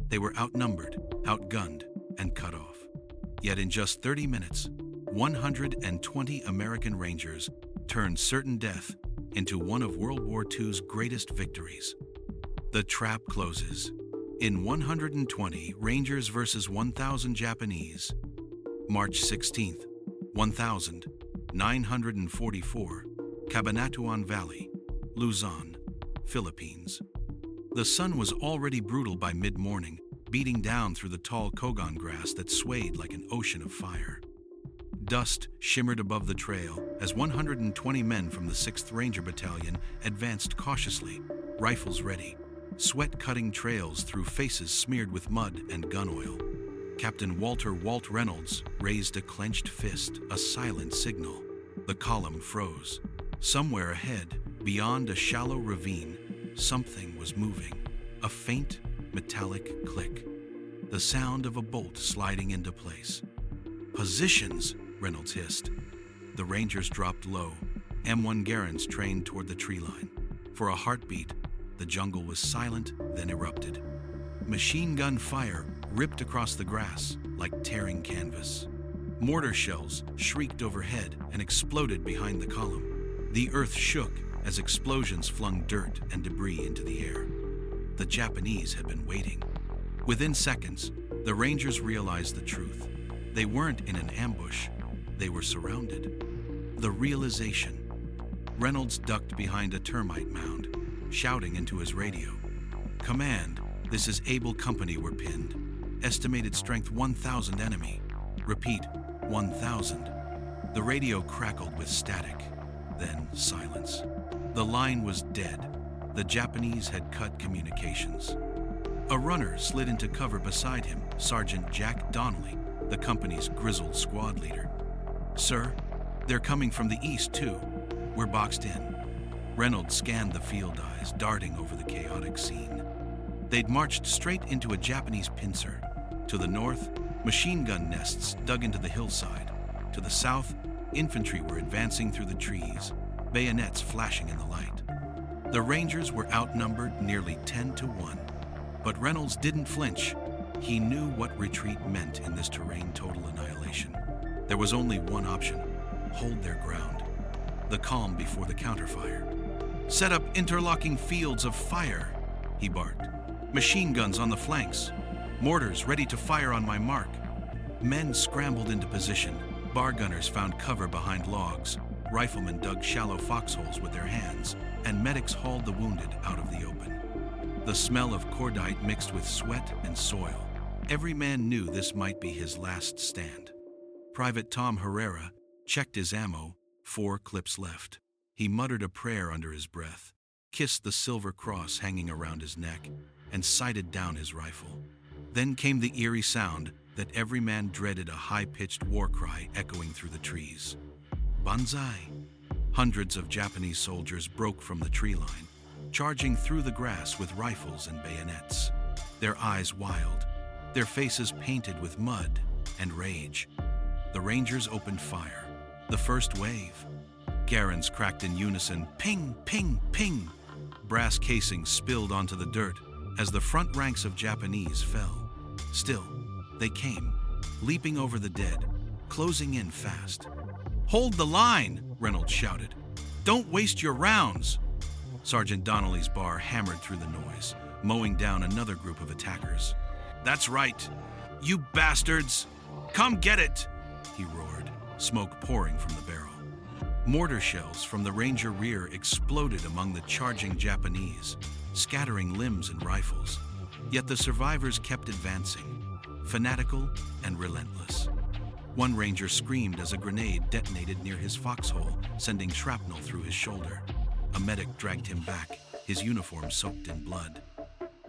They were outnumbered, outgunned, and cut off. Yet in just 30 minutes, 120 American Rangers turned certain death into one of World War II's greatest victories. The trap closes. In 120 Rangers versus 1,000 Japanese, March 16th, 1944, Cabanatuan Valley, Luzon, Philippines. The sun was already brutal by mid-morning, beating down through the tall kogon grass that swayed like an ocean of fire. Dust shimmered above the trail as 120 men from the 6th Ranger Battalion advanced cautiously, rifles ready, sweat-cutting trails through faces smeared with mud and gun oil. Captain Walter Walt Reynolds raised a clenched fist, a silent signal. The column froze. Somewhere ahead, beyond a shallow ravine, something was moving. A faint, metallic click. The sound of a bolt sliding into place. "Positions!" Reynolds hissed. The Rangers dropped low. M1 Garand's trained toward the tree line. For a heartbeat, the jungle was silent, then erupted. Machine gun fire ripped across the grass like tearing canvas. Mortar shells shrieked overhead and exploded behind the column. The earth shook as explosions flung dirt and debris into the air. The Japanese had been waiting. Within seconds, the Rangers realized the truth. They weren't in an ambush. They were surrounded. The realization. Reynolds ducked behind a termite mound, shouting into his radio. "Command, this is Able Company, we're pinned. Estimated strength 1,000 enemy. Repeat, 1,000. The radio crackled with static, then silence. The line was dead. The Japanese had cut communications. A runner slid into cover beside him, Sergeant Jack Donnelly, the company's grizzled squad leader. "Sir, they're coming from the east too. We're boxed in." Reynolds scanned the field eyes, darting over the chaotic scene. They'd marched straight into a Japanese pincer. To the north, machine gun nests dug into the hillside. To the south, infantry were advancing through the trees, bayonets flashing in the light. The Rangers were outnumbered nearly 10 to 1. But Reynolds didn't flinch. He knew what retreat meant in this terrain total annihilation. There was only one option: hold their ground. The calm before the counterfire. "Set up interlocking fields of fire," he barked. "Machine guns on the flanks. Mortars ready to fire on my mark." Men scrambled into position. Bar gunners found cover behind logs. Riflemen dug shallow foxholes with their hands, and medics hauled the wounded out of the open. The smell of cordite mixed with sweat and soil. Every man knew this might be his last stand. Private Tom Herrera checked his ammo, 4 clips left. He muttered a prayer under his breath, kissed the silver cross hanging around his neck, and sighted down his rifle. Then came the eerie sound that every man dreaded, a high-pitched war cry echoing through the trees. "Banzai!" Hundreds of Japanese soldiers broke from the tree line, charging through the grass with rifles and bayonets. Their eyes wild, their faces painted with mud and rage. The Rangers opened fire. The first wave. Garand's cracked in unison, ping, ping, ping. Brass casings spilled onto the dirt as the front ranks of Japanese fell. Still, they came, leaping over the dead, closing in fast. "Hold the line!" Reynolds shouted. "Don't waste your rounds!" Sergeant Donnelly's bar hammered through the noise, mowing down another group of attackers. "That's right! You bastards! Come get it!" he roared, smoke pouring from the barrel. Mortar shells from the Ranger rear exploded among the charging Japanese, scattering limbs and rifles. Yet the survivors kept advancing, fanatical and relentless. One Ranger screamed as a grenade detonated near his foxhole, sending shrapnel through his shoulder. A medic dragged him back, his uniform soaked in blood.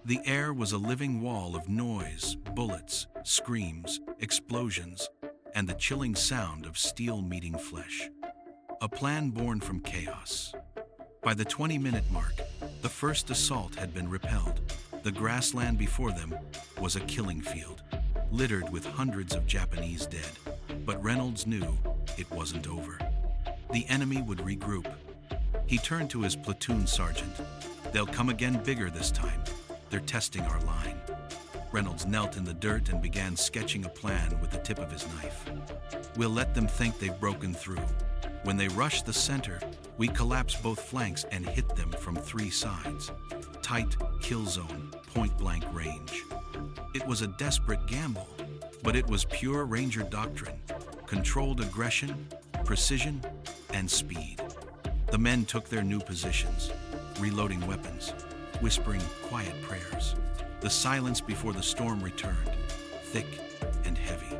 The air was a living wall of noise, bullets, screams, explosions, and the chilling sound of steel meeting flesh. A plan born from chaos. By the 20-minute mark, the first assault had been repelled. The grassland before them was a killing field, littered with hundreds of Japanese dead. But Reynolds knew it wasn't over. The enemy would regroup. He turned to his platoon sergeant. "They'll come again bigger this time. They're testing our line." Reynolds knelt in the dirt and began sketching a plan with the tip of his knife. We'll let them think they've broken through. When they rush the center, we collapse both flanks and hit them from 3 sides. Tight kill zone, point-blank range. It was a desperate gamble, but it was pure Ranger doctrine. Controlled aggression, precision, and speed. The men took their new positions, reloading weapons, whispering quiet prayers. The silence before the storm returned, thick and heavy.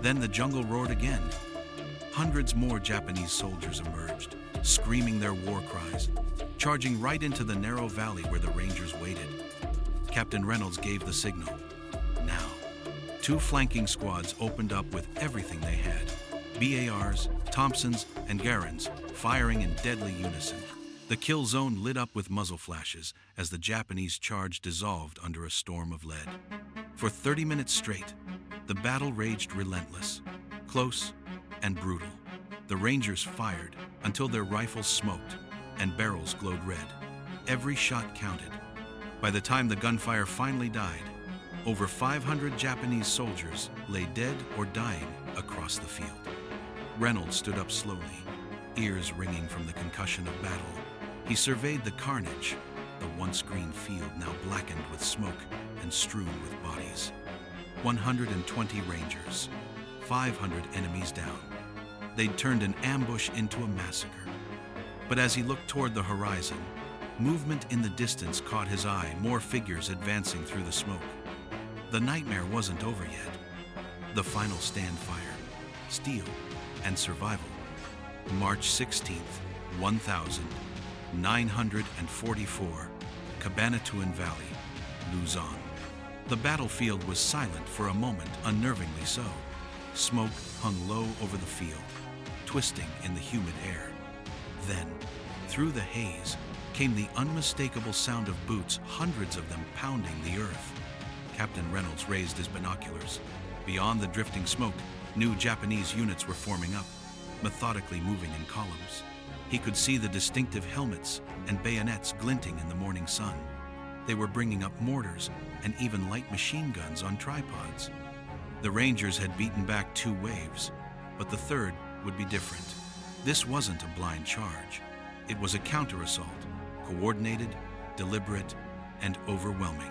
Then the jungle roared again. Hundreds more Japanese soldiers emerged, screaming their war cries, charging right into the narrow valley where the Rangers waited. Captain Reynolds gave the signal. Now. 2 flanking squads opened up with everything they had. BARs, Thompsons, and Garans, firing in deadly unison. The kill zone lit up with muzzle flashes as the Japanese charge dissolved under a storm of lead. For 30 minutes straight, the battle raged relentless, close and brutal. The Rangers fired until their rifles smoked and barrels glowed red. Every shot counted. By the time the gunfire finally died, over 500 Japanese soldiers lay dead or dying across the field. Reynolds stood up slowly, ears ringing from the concussion of battle. He surveyed the carnage, the once green field now blackened with smoke and strewn with bodies. 120 Rangers, 500 enemies down. They'd turned an ambush into a massacre. But as he looked toward the horizon, movement in the distance caught his eye, more figures advancing through the smoke. The nightmare wasn't over yet. The final stand fire, steel, and survival. March 16th, 1944, Cabanatuan Valley, Luzon. The battlefield was silent for a moment, unnervingly so. Smoke hung low over the field, twisting in the humid air. Then, through the haze, came the unmistakable sound of boots, hundreds of them pounding the earth. Captain Reynolds raised his binoculars. Beyond the drifting smoke, new Japanese units were forming up, methodically moving in columns. He could see the distinctive helmets and bayonets glinting in the morning sun. They were bringing up mortars and even light machine guns on tripods. The Rangers had beaten back 2 waves, but the third would be different. This wasn't a blind charge. It was a counter-assault, coordinated, deliberate, and overwhelming.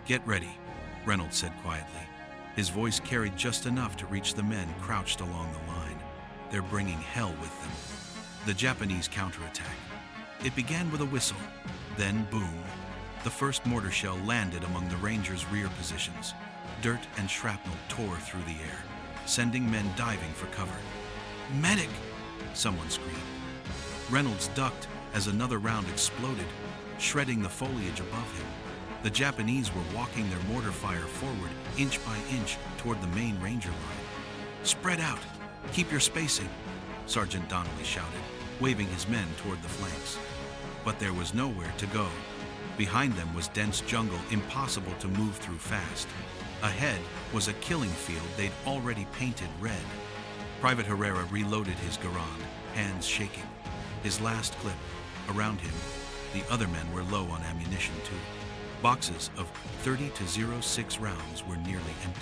"Get ready," Reynolds said quietly. His voice carried just enough to reach the men crouched along the line. They're bringing hell with them. The Japanese counterattack. It began with a whistle, then boom. The first mortar shell landed among the Rangers' rear positions. Dirt and shrapnel tore through the air, sending men diving for cover. "Medic!" someone screamed. Reynolds ducked as another round exploded, shredding the foliage above him. The Japanese were walking their mortar fire forward, inch by inch, toward the main Ranger line. "Spread out! Keep your spacing!" Sergeant Donnelly shouted, waving his men toward the flanks. But there was nowhere to go. Behind them was dense jungle, impossible to move through fast. Ahead was a killing field they'd already painted red. Private Herrera reloaded his Garand, hands shaking. His last clip. Around him, the other men were low on ammunition too. Boxes of 30-06 rounds were nearly empty.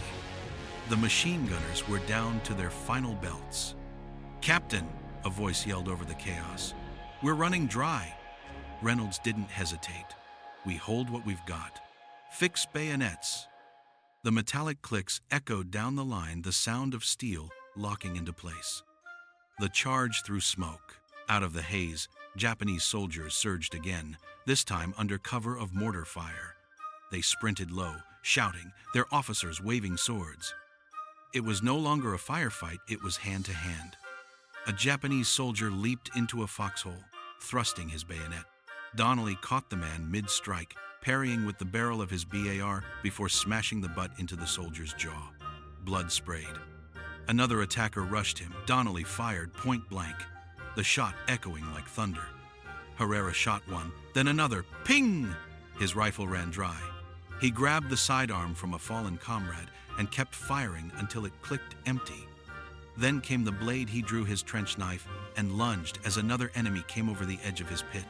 The machine gunners were down to their final belts. "Captain!" a voice yelled over the chaos. "We're running dry." Reynolds didn't hesitate. "We hold what we've got. Fix bayonets." The metallic clicks echoed down the line, the sound of steel locking into place. The charge through smoke. Out of the haze, Japanese soldiers surged again, this time under cover of mortar fire. They sprinted low, shouting, their officers waving swords. It was no longer a firefight, it was hand-to-hand. A Japanese soldier leaped into a foxhole, thrusting his bayonet. Donnelly caught the man mid-strike, parrying with the barrel of his BAR before smashing the butt into the soldier's jaw. Blood sprayed. Another attacker rushed him. Donnelly fired point blank, the shot echoing like thunder. Herrera shot one, then another. Ping! His rifle ran dry. He grabbed the sidearm from a fallen comrade and kept firing until it clicked empty. Then came the blade. He drew his trench knife and lunged as another enemy came over the edge of his pit.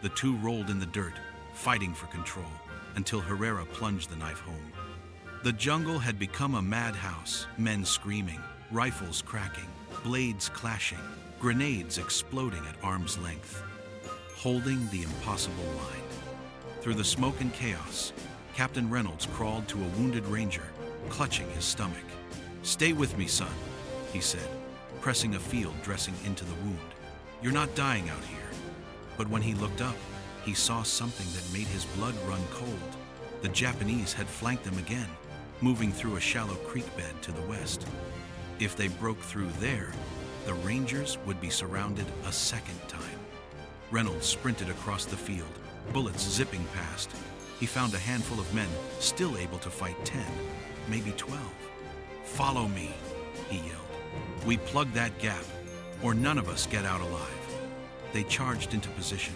The two rolled in the dirt, fighting for control, until Herrera plunged the knife home. The jungle had become a madhouse, men screaming, rifles cracking, blades clashing, grenades exploding at arm's length, holding the impossible line. Through the smoke and chaos, Captain Reynolds crawled to a wounded ranger, clutching his stomach. "Stay with me, son," he said, pressing a field dressing into the wound. "You're not dying out here." But when he looked up, he saw something that made his blood run cold. The Japanese had flanked them again, moving through a shallow creek bed to the west. If they broke through there, the Rangers would be surrounded a second time. Reynolds sprinted across the field, bullets zipping past. He found a handful of men still able to fight 10, maybe 12. "Follow me," he yelled. "We plug that gap, or none of us get out alive." They charged into position,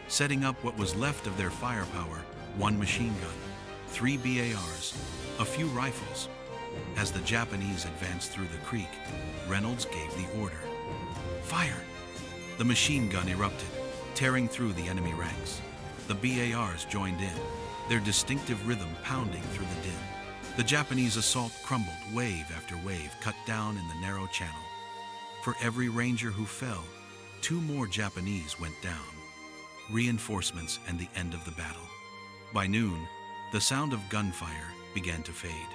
setting up what was left of their firepower: 1 machine gun, 3 BARs, a few rifles. As the Japanese advanced through the creek, Reynolds gave the order. "Fire!" The machine gun erupted, tearing through the enemy ranks. The BARs joined in, their distinctive rhythm pounding through the din. The Japanese assault crumbled, wave after wave cut down in the narrow channel. For every Ranger who fell, 2 more Japanese went down. Reinforcements and the end of the battle. By noon, the sound of gunfire began to fade.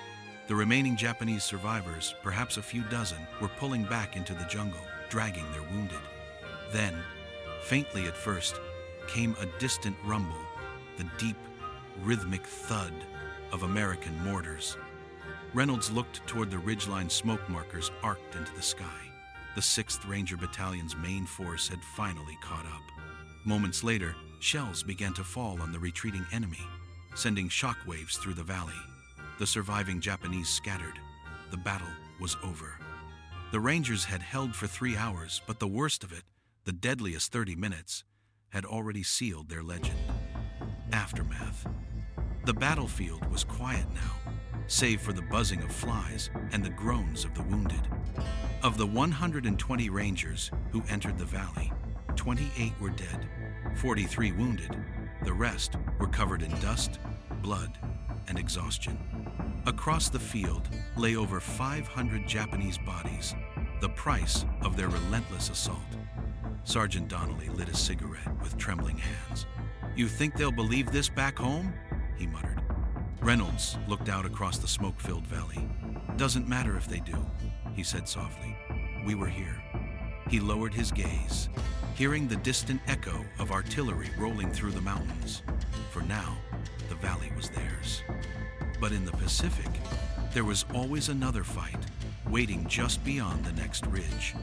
The remaining Japanese survivors, perhaps a few dozen, were pulling back into the jungle, dragging their wounded. Then, faintly at first, came a distant rumble, the deep, rhythmic thud of American mortars. Reynolds looked toward the ridgeline smoke markers arced into the sky. The 6th Ranger Battalion's main force had finally caught up. Moments later, shells began to fall on the retreating enemy, sending shockwaves through the valley. The surviving Japanese scattered. The battle was over. The Rangers had held for 3 hours, but the worst of it, the deadliest 30 minutes, had already sealed their legend. Aftermath. The battlefield was quiet now, save for the buzzing of flies and the groans of the wounded. Of the 120 Rangers who entered the valley, 28 were dead, 43 wounded. The rest were covered in dust, blood, and exhaustion. Across the field lay over 500 Japanese bodies, the price of their relentless assault. Sergeant Donnelly lit a cigarette with trembling hands. "You think they'll believe this back home?" he muttered. Reynolds looked out across the smoke-filled valley. "Doesn't matter if they do," he said softly. "We were here." He lowered his gaze, hearing the distant echo of artillery rolling through the mountains. For now, the valley was theirs. But in the Pacific, there was always another fight, waiting just beyond the next ridge.